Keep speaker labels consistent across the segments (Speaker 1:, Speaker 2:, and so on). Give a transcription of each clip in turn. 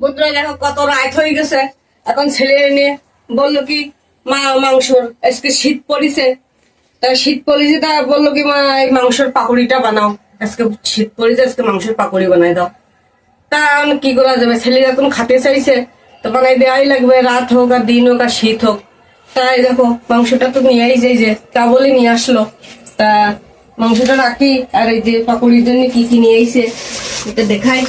Speaker 1: বন্ধুরা দেখো কত রাত হয়ে গেছে, এখন ছেলে নিয়ে বললো কি মা মাংসর আজকে শীত পড়েছে, তা শীত পড়েছে তা বললো কি মা এই মাংসের পাকড়িটা বানাও, আজকে শীত পড়েছে আজকে মাংসের পাকড়ি বানাই দাও। তা আমি কি করা যাবে, ছেলে এখন খেতে চাইছে তো বানাই দেওয়াই লাগবে, রাত হোক আর দিন হোক আর শীত হোক। তাই দেখো মাংসটা তো নিয়েই যাই যে তা বলে নিয়ে আসলো, তা মাংসটা রাখি আর এই যে পাকড়ির জন্য কি কি নিয়ে আইছে এটা দেখাই।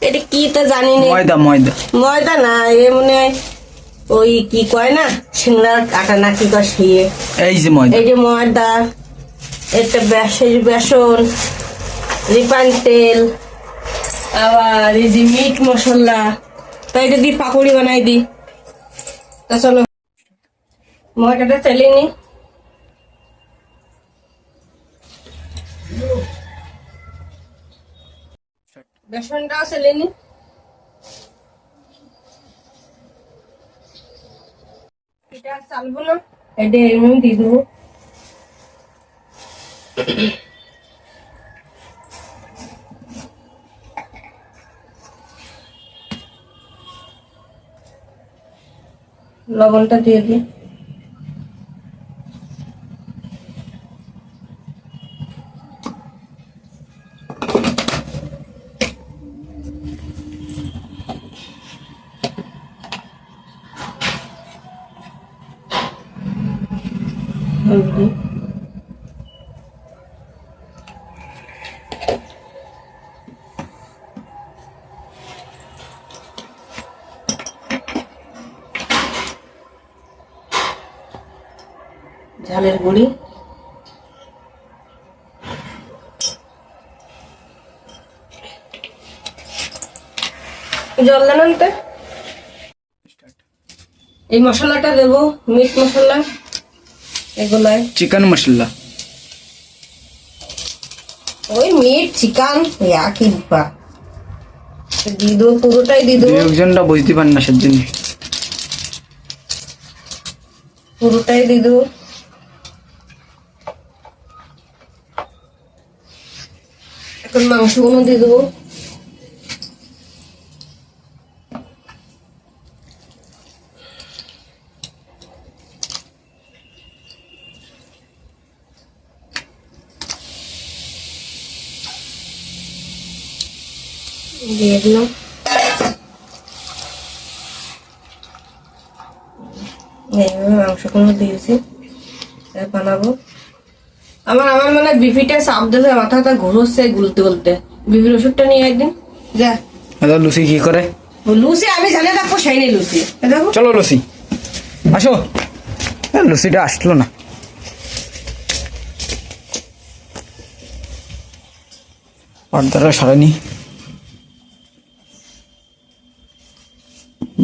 Speaker 1: এটা কি তা জানি না,
Speaker 2: ময়দা ময়দা
Speaker 1: ময়দা না এ মনে হয় ওই কি কয় না সিংড়ার আটা না কি কয় সেই,
Speaker 2: এই যে ময়দা,
Speaker 1: এই যে ময়দা, এটা বেসন, রিফাইন তেল, আবার এই যে মিট মশলা, তাই এটা দিয়ে পাকড়ি বানাই দি। তা চলো ময়দাটা চালিয়ে নি। বেসনটাও চালিয়ে নি। এটা চালবো না, এটা এমনি দিয়ে দেবো। লবণটা দিয়ে দিই। ঝালের গুঁড়ি, জল দেন তো। এই মশলাটা দেবো, মিট মশলা, এগুলাই
Speaker 2: চিকেন মশলা,
Speaker 1: ওই মিট চিকেন একই বা দিয়ে দেবো, পুরোটাই দিয়ে দেবো,
Speaker 2: একজনটা বুঝতে পারেন না সেজন্য
Speaker 1: পুরোটাই দিয়ে দেবো। এখন মাংসগুলো দিয়ে দেবো। দিয়ে দিলাম। মাংসগুলো দিয়েছি, বানাবো। আমার আমার মানে বিপিটা চাপ দিলে মাথাটা ঘুরছে গুলতে গুলতে, বিপির ওষুধটা নিয়ে একদিন যা।
Speaker 2: লুচি কি করে?
Speaker 1: লুচি আমি জানি দেখো সেই নেই লুচি, দেখো
Speaker 2: চলো লুচি আসো। লুচিটা আসলো না, পর্দাটা সরানি।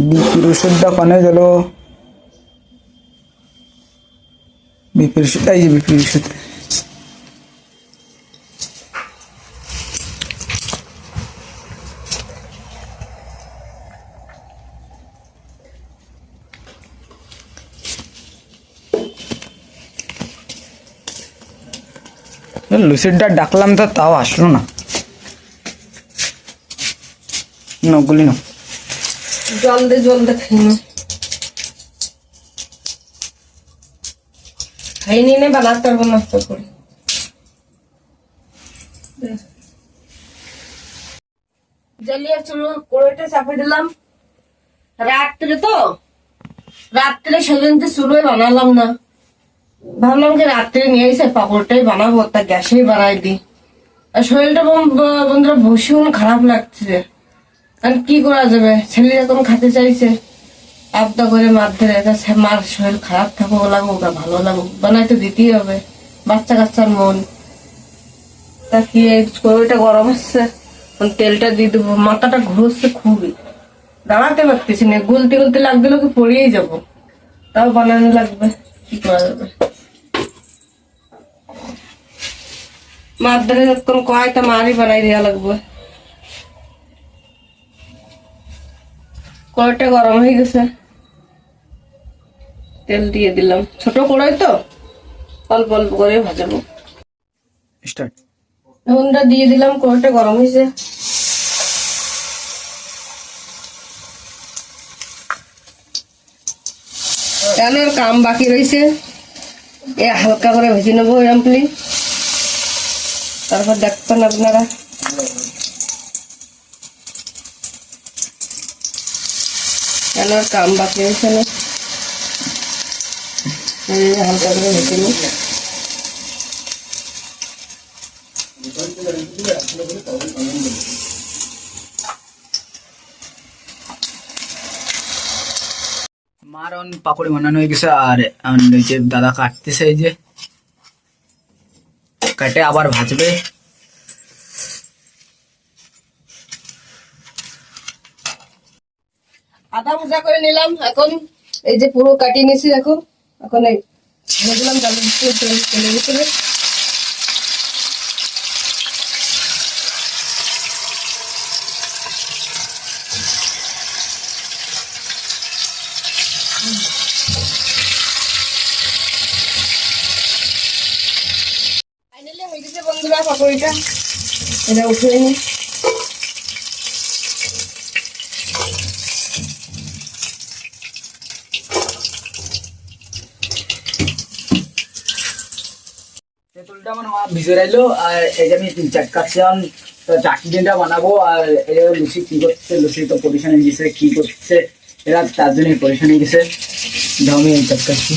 Speaker 2: বিপির ওষুধটা কানে গেল, বিপির ওষুধ, এই যে বিপির ওষুধ। লুচিটা ডাকলাম তো তাও আসলো না, নগুলি না।
Speaker 1: জল দে খাই না, খাইনি না বানাতে পারবো নষ্ট করে। জ্বালিয়ে চুলো কড়াইটা চাপে দিলাম। রাত্রে সেজন্য চুলোয় বানালাম না, ভাবলাম কি রাত্রে নিয়ে এসে পাপড়টাই বানাবো, তা গ্যাসেই বানাই দি। আর শরীরটা বন্ধুরা ভীষণ খারাপ লাগছে, আর কি করা যাবে, ছেলে যখন খেতে চাইছে আবদা করে মার ধরে, মার শরীর খারাপ থাকুক লাগুক আর ভালো লাগুক বানাইতে দিতেই হবে, বাচ্চা কাচ্চার মন। তা কি কড়াইটা গরম হচ্ছে, তেলটা দিয়ে দেবো। মাথাটা ঘুরছে খুবই, দাঁড়াতে পারতেছি না, গুলতে গুলতে লাগবে লোকে পড়িয়েই যাবো, তাও বানানো লাগবে, কি করা যাবে। মার ধরে যখন কয়টা মারই বানাই দেওয়া লাগবে। কড়াইটা গরম হয়ে গেছে, তেল দিয়ে দিলাম, ছোট কড়াই তো অল্প অল্প করে ভাজাবো।
Speaker 2: স্টার্ট।
Speaker 1: নুনটা দিয়ে দিলাম, কড়াইটা গরম হয়েছে। কেন কাম বাকি রয়েছে, এ হালকা করে ভেজে নেবো এরকমলি, তারপর দেখবেন আপনারা। কেন কাম বাকি রয়েছে না, হালকা করে ভেজে নিই।
Speaker 2: মার অন পাকোড়ি বানানো হয়ে গেছে, আর এই যে দাদা কাটতেছে, এই যে কাটে আবার ভাজবে।
Speaker 1: আদা ভাজা করে নিলাম, এখন এই যে পুরো কাটিয়ে নিয়েছি দেখো, এখন এই ছেড়ে দিলাম ডালের ভিতরে, তেলের ভিতরে। ফাইনালি হয়ে গেছে বন্ধুরা পাকোড়িটা, এটা উঠিয়ে নিই।
Speaker 2: তেঁতুলটা মানে মা ভিজে রাখলো, আর এই যে আমি 3-4 কাপছিলাম, তো চাটনিটা বানাবো। আর এই যে লুচি কি করছে, লুচি তো পরিশানে গেছে, কি করছে এরা, তার জন্য পরিশানে গেছে। আমি চটকাচ্ছি।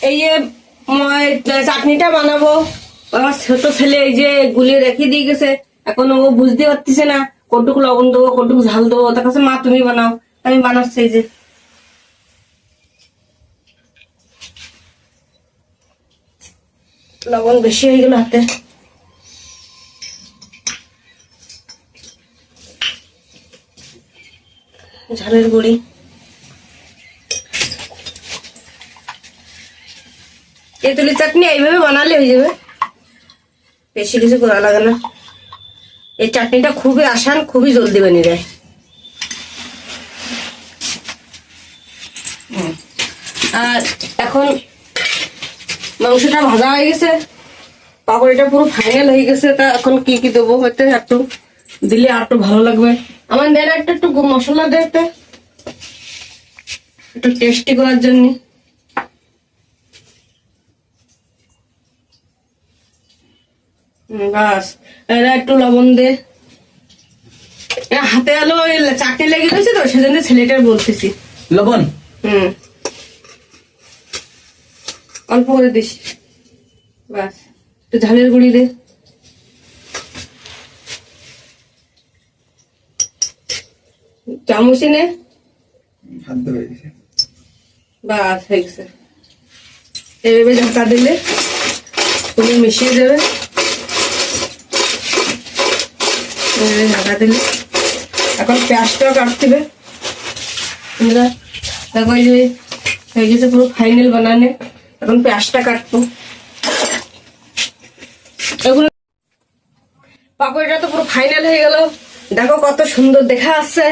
Speaker 1: এই যে চাটনিটা বানাবো, আমার ছোট ছেলে এই যে গুলিয়ে রেখে দিয়ে গেছে, এখন ও বুঝতে পারতেছে না কতটুকু লবণ দেবো কতটুকু ঝাল দেবো, তার কাছে মা তুমি বানাও, আমি বানাচ্ছি। এই যে লবণ বেশি হয়ে গেল হাতে, ঝালের গুঁড়ি, তেঁতুলের চাটনি এইভাবে বানালে হয়ে যাবে, বেশি কিছু করা লাগে না। এই চাটনিটা খুবই আসান, খুবই জলদি বানিয়ে দেয়। আর এখন মাংসটা ভাজা হয়ে গেছে, পাকোড়িটা পুরো ফাইনাল হয়ে গেছে। তা এখন কি কি দেবো, হয়তো একটু দিলে আর একটু ভালো লাগবে। আমার দেন একটু মশলা দে, একটু টেস্টি করার জন্য। বাস, এরা একটু লবণ দে। হাতে আলো চাটনি লেগে গেছে তো, সেজন্য ছেলেটার বলতেছি
Speaker 2: লবণ
Speaker 1: অল্প করে দিস। বাস, একটু ঝালের গুঁড়ি দে। চামচ নে, বাস হয়ে গেছে। এভাবে ঢাকা দিলে তুমি মিশিয়ে দেবে, ঢাকা দিলে। এখন পেঁয়াজটাও কাটতে হবে। দেখো এই যে হয়ে গেছে পুরো ফাইনাল বানানে, এখন পেঁয়াজটা কাটবো। এগুলো পাকোড়িটা তো পুরো ফাইনাল হয়ে গেল, দেখো কত সুন্দর দেখা আসছে।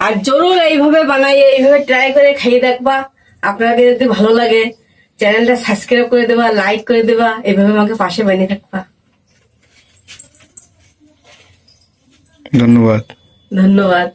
Speaker 1: আর জরুর এইভাবে বানাইয়ে, এইভাবে ট্রাই করে খাইয়ে দেখবা। আপনাদের যদি ভালো লাগে চ্যানেলটা সাবস্ক্রাইব করে দেবা, লাইক করে দেবা, এইভাবে আমাকে পাশে বানিয়ে থাকবা।
Speaker 2: ধন্যবাদ।
Speaker 1: ধন্যবাদ।